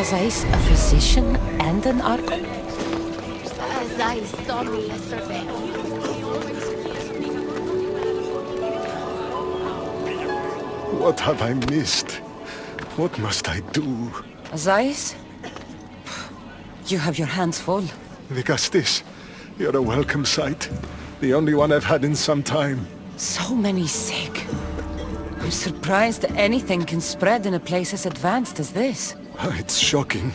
Azais a physician and an Archon? Azais saw me yesterday. What have I missed? What must I do? Azais? You have your hands full. Vigastis, you're a welcome sight. The only one I've had in some time. So many sick. I'm surprised anything can spread in a place as advanced as this. It's shocking.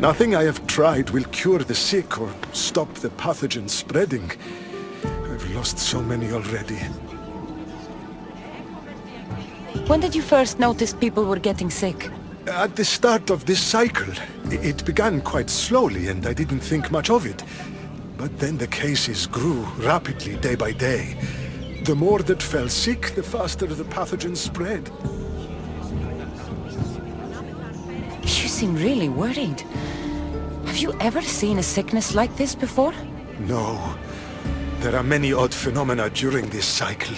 Nothing I have tried will cure the sick or stop the pathogen spreading. I've lost so many already. When did you first notice people were getting sick? At the start of this cycle. It began quite slowly and I didn't think much of it. But then the cases grew rapidly day by day. The more that fell sick, the faster the pathogen spread. You seem really worried. Have you ever seen a sickness like this before? No. There are many odd phenomena during this cycle.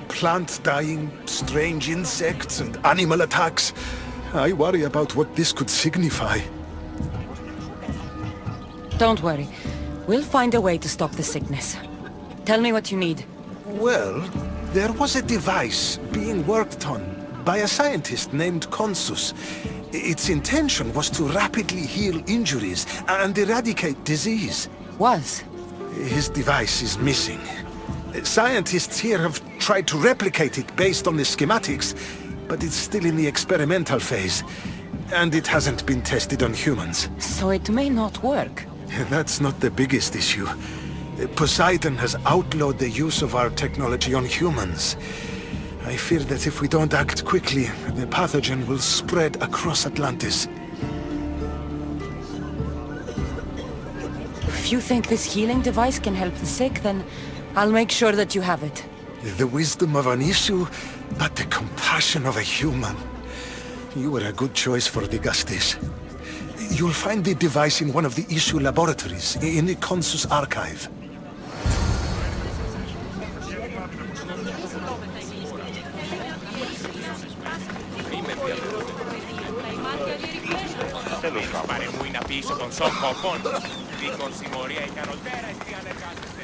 Plant dying, strange insects, and animal attacks. I worry about what this could signify. Don't worry. We'll find a way to stop the sickness. Tell me what you need. Well, there was a device being worked on by a scientist named Consus. Its intention was to rapidly heal injuries and eradicate disease. Was? His device is missing. Scientists here have tried to replicate it based on the schematics, but it's still in the experimental phase. And it hasn't been tested on humans. So it may not work. That's not the biggest issue. Poseidon has outlawed the use of our technology on humans. I fear that if we don't act quickly, the pathogen will spread across Atlantis. If you think this healing device can help the sick, then I'll make sure that you have it. The wisdom of an issue, but the compassion of a human. You were a good choice for the Gustis. You'll find the device in one of the issue laboratories, in the Consus archive. Πίσω των σοκοπών. Δίχως συμμορία η καροτέρα εστί ανεργάζεται.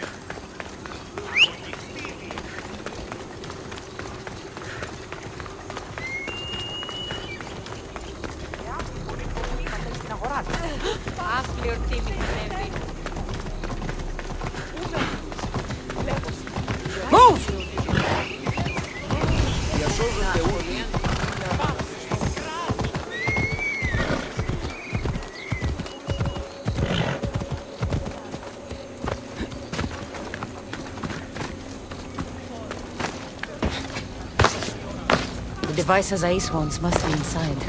Άθλιο τίμη συνέβη. Move! Διασώζονται όλοι. The device Azais wants must be inside.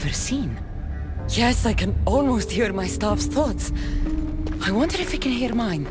ever seen. Yes, I can almost hear my staff's thoughts. I wonder if he can hear mine.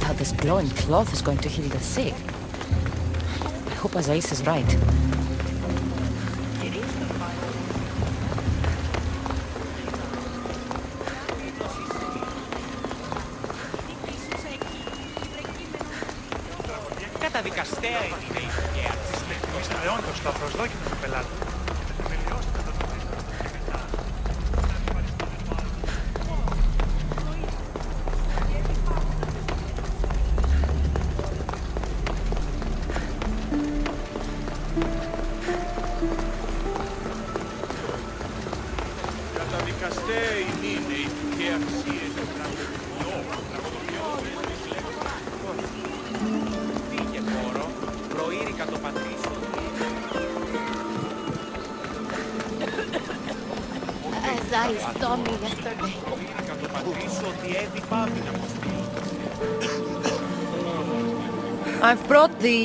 How this glowing cloth is going to heal the sick. I hope Azais is right. Καταδικαστέα είναι η δικαία της. Είστε όντως το απροσδόκητο του πελάτη. Θεμελιώστε το Καταδικαστέα είναι η δικαία αξία του Πήγε χώρο, προείρικα το πατρίσιο. As I saw me yesterday. Προείρικα το πατρίσιο ότι έδιπα την αποστήλη. I've brought the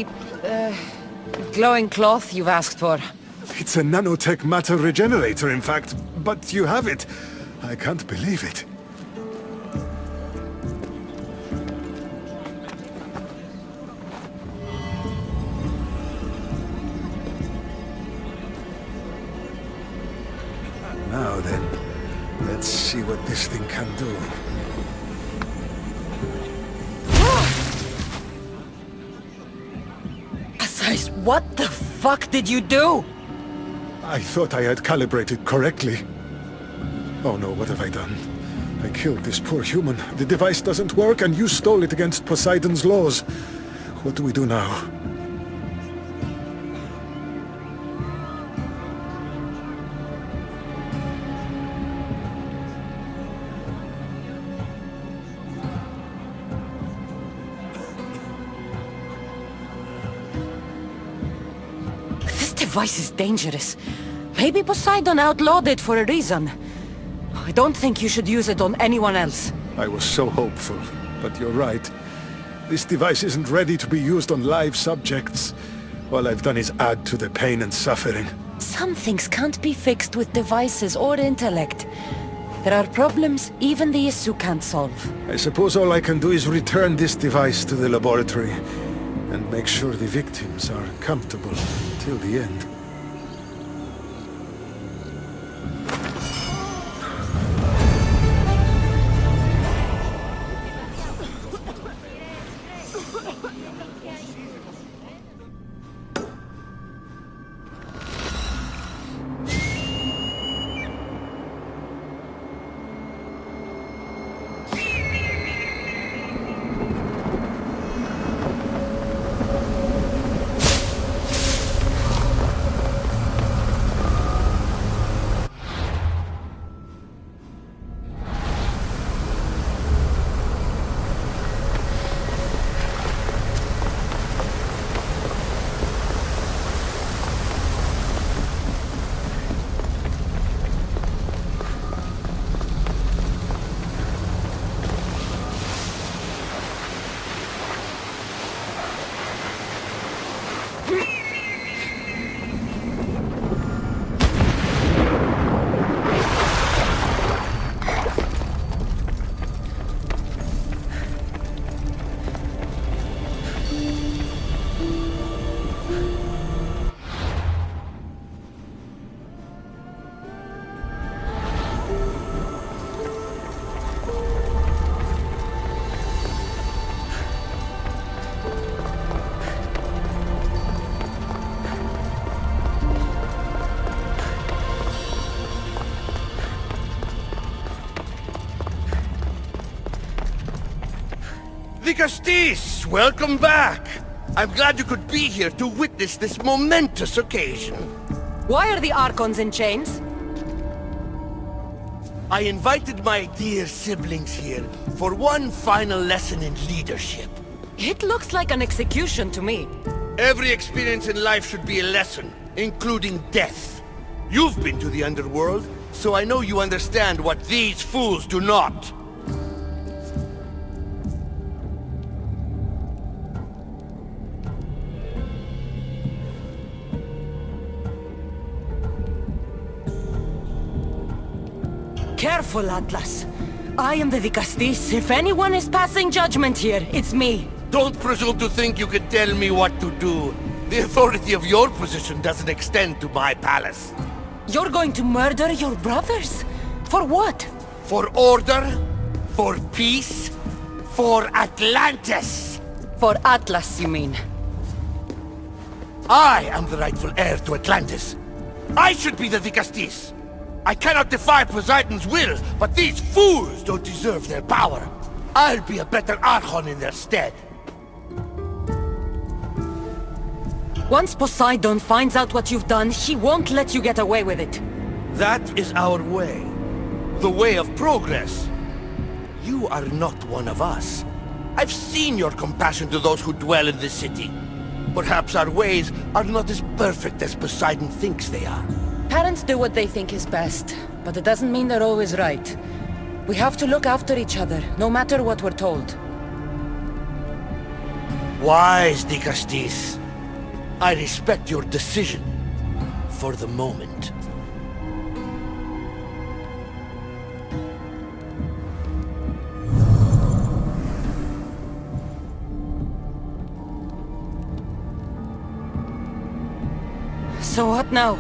glowing cloth you've asked for. It's a nanotech matter regenerator, in fact, but you have it. I can't believe it. Now then, let's see what this thing can do. Azais, what the fuck did you do? I thought I had calibrated correctly. Oh no, what have I done? I killed this poor human. The device doesn't work and you stole it against Poseidon's laws. What do we do now? This device is dangerous. Maybe Poseidon outlawed it for a reason. I don't think you should use it on anyone else. I was so hopeful, but you're right. This device isn't ready to be used on live subjects. All I've done is add to the pain and suffering. Some things can't be fixed with devices or intellect. There are problems even the Isu can't solve. I suppose all I can do is return this device to the laboratory and make sure the victims are comfortable till the end. Castis, welcome back! I'm glad you could be here to witness this momentous occasion. Why are the Archons in chains? I invited my dear siblings here for one final lesson in leadership. It looks like an execution to me. Every experience in life should be a lesson, including death. You've been to the underworld, so I know you understand what these fools do not. Careful, Atlas. I am the Vicastis. If anyone is passing judgment here, it's me. Don't presume to think you can tell me what to do. The authority of your position doesn't extend to my palace. You're going to murder your brothers? For what? For order, for peace, for Atlantis. For Atlas, you mean? I am the rightful heir to Atlantis. I should be the Vicastis. I cannot defy Poseidon's will, but these fools don't deserve their power. I'll be a better Archon in their stead. Once Poseidon finds out what you've done, he won't let you get away with it. That is our way. The way of progress. You are not one of us. I've seen your compassion to those who dwell in this city. Perhaps our ways are not as perfect as Poseidon thinks they are. Parents do what they think is best, but it doesn't mean they're always right. We have to look after each other, no matter what we're told. Wise, Dicastis. I respect your decision. For the moment. So what now?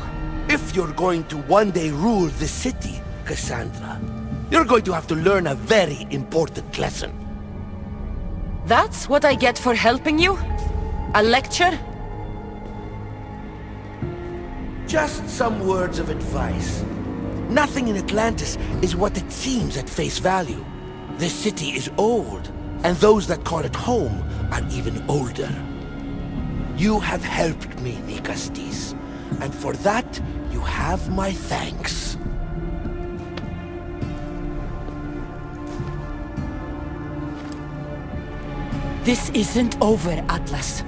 If you're going to one day rule the city, Cassandra, you're going to have to learn a very important lesson. That's what I get for helping you? A lecture? Just some words of advice. Nothing in Atlantis is what it seems at face value. This city is old, and those that call it home are even older. You have helped me, Nicastis, and for that, you have my thanks. This isn't over, Atlas.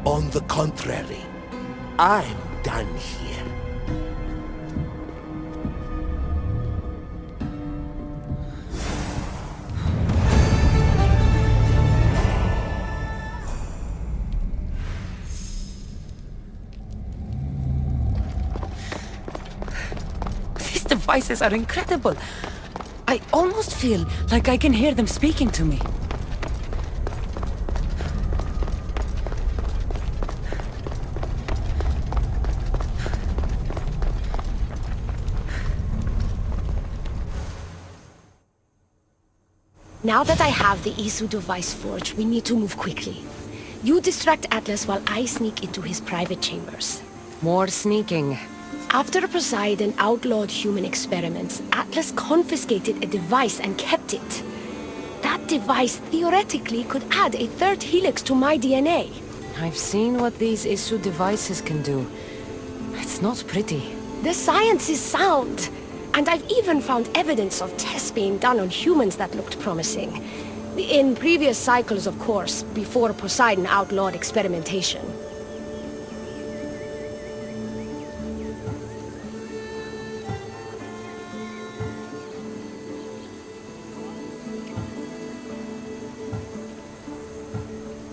On the contrary, I'm done here. These devices are incredible. I almost feel like I can hear them speaking to me. Now that I have the Isu device forged, we need to move quickly. You distract Atlas while I sneak into his private chambers. More sneaking. After Poseidon outlawed human experiments, Atlas confiscated a device and kept it. That device theoretically could add a third helix to my DNA. I've seen what these Isu devices can do. It's not pretty. The science is sound. And I've even found evidence of tests being done on humans that looked promising. In previous cycles, of course, before Poseidon outlawed experimentation.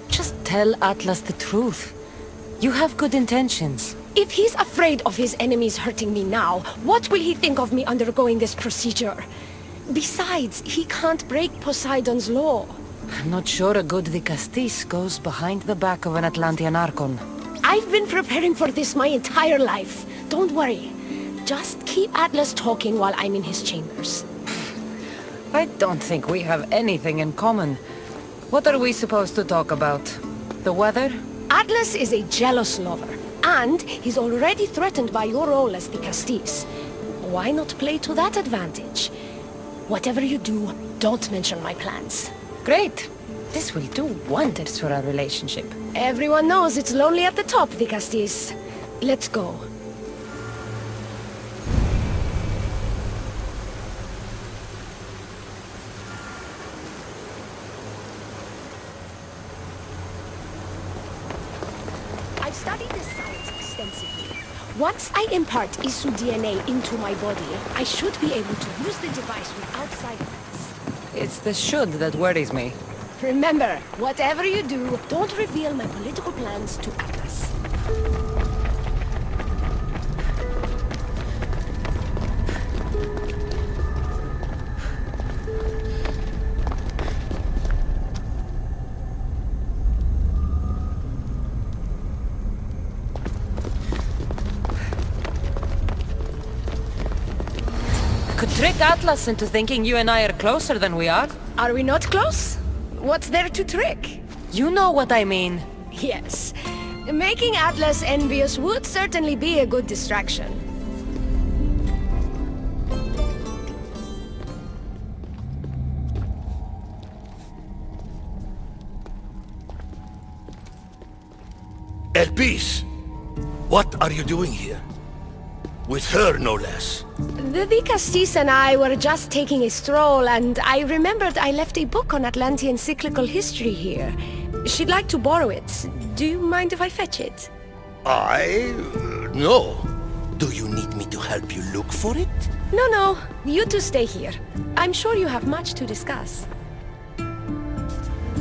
Just tell Atlas the truth. You have good intentions. If he's afraid of his enemies hurting me now, what will he think of me undergoing this procedure? Besides, he can't break Poseidon's law. I'm not sure a good Vicastis goes behind the back of an Atlantean Archon. I've been preparing for this my entire life. Don't worry. Just keep Atlas talking while I'm in his chambers. I don't think we have anything in common. What are we supposed to talk about? The weather? Atlas is a jealous lover. And he's already threatened by your role as the Castis. Why not play to that advantage? Whatever you do, don't mention my plans. Great. This will do wonders for our relationship. Everyone knows it's lonely at the top, Vicastis. Let's go. I've studied this science extensively. Once I impart Isu DNA into my body, I should be able to use the device without side effects. It's the should that worries me. Remember, whatever you do, don't reveal my political plans to Atlas. Could trick Atlas into thinking you and I are closer than we are. Are we not close? What's there to trick? You know what I mean. Yes. Making Atlas envious would certainly be a good distraction. Elpis! What are you doing here? With her, no less. The Vicastis and I were just taking a stroll, and I remembered I left a book on Atlantean cyclical history here. She'd like to borrow it. Do you mind if I fetch it? No. Do you need me to help you look for it? No. You two stay here. I'm sure you have much to discuss.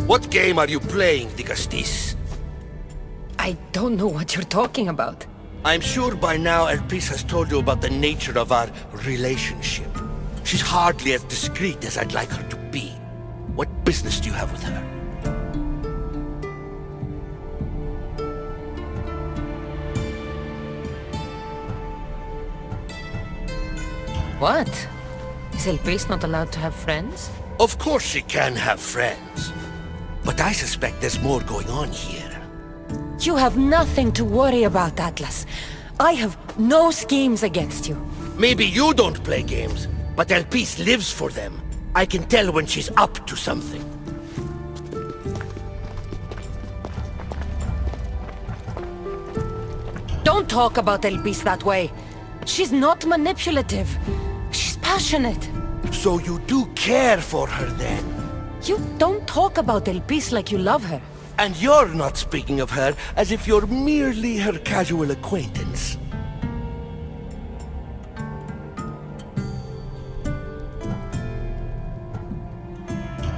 What game are you playing, Vicastis? I don't know what you're talking about. I'm sure by now Elpis has told you about the nature of our relationship. She's hardly as discreet as I'd like her to be. What business do you have with her? What? Is Elpis not allowed to have friends? Of course she can have friends. But I suspect there's more going on here. You have nothing to worry about, Atlas. I have no schemes against you. Maybe you don't play games, but Elpis lives for them. I can tell when she's up to something. Don't talk about Elpis that way. She's not manipulative. She's passionate. So you do care for her then? You don't talk about Elpis like you love her. And you're not speaking of her as if you're merely her casual acquaintance.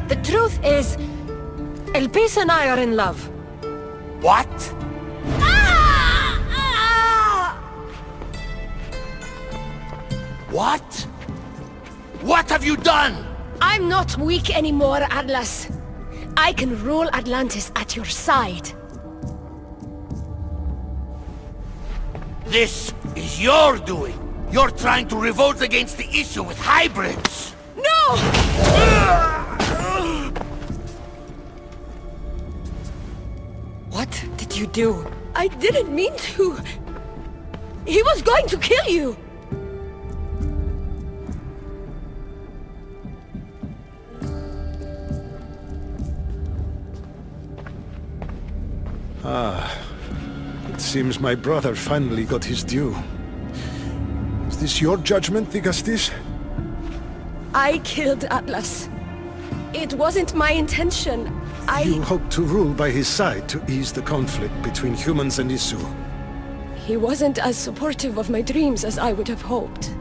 The truth is, Elpis and I are in love. What? What? What have you done? I'm not weak anymore, Atlas. I can rule Atlantis at your side. This is your doing. You're trying to revolt against the issue with hybrids. No! What did you do? I didn't mean to. He was going to kill you. It seems my brother finally got his due. Is this your judgment, Vicastis? I killed Atlas. It wasn't my intention. You hope to rule by his side to ease the conflict between humans and Isu. He wasn't as supportive of my dreams as I would have hoped.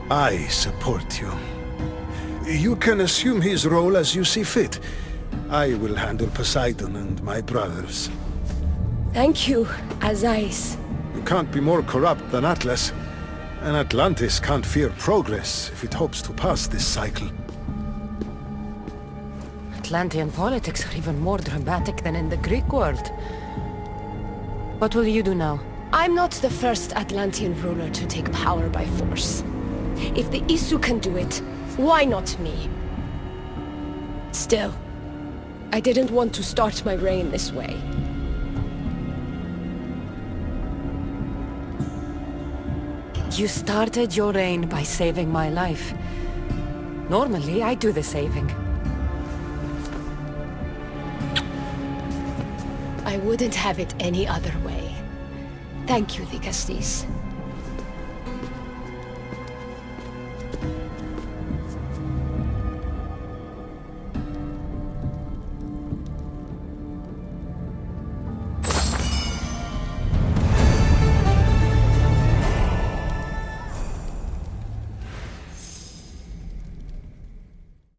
I support you. You can assume his role as you see fit. I will handle Poseidon and my brothers. Thank you, Azais. You can't be more corrupt than Atlas. And Atlantis can't fear progress if it hopes to pass this cycle. Atlantean politics are even more dramatic than in the Greek world. What will you do now? I'm not the first Atlantean ruler to take power by force. If the Isu can do it, why not me? Still, I didn't want to start my reign this way. You started your reign by saving my life. Normally, I do the saving. I wouldn't have it any other way. Thank you, Vicastis.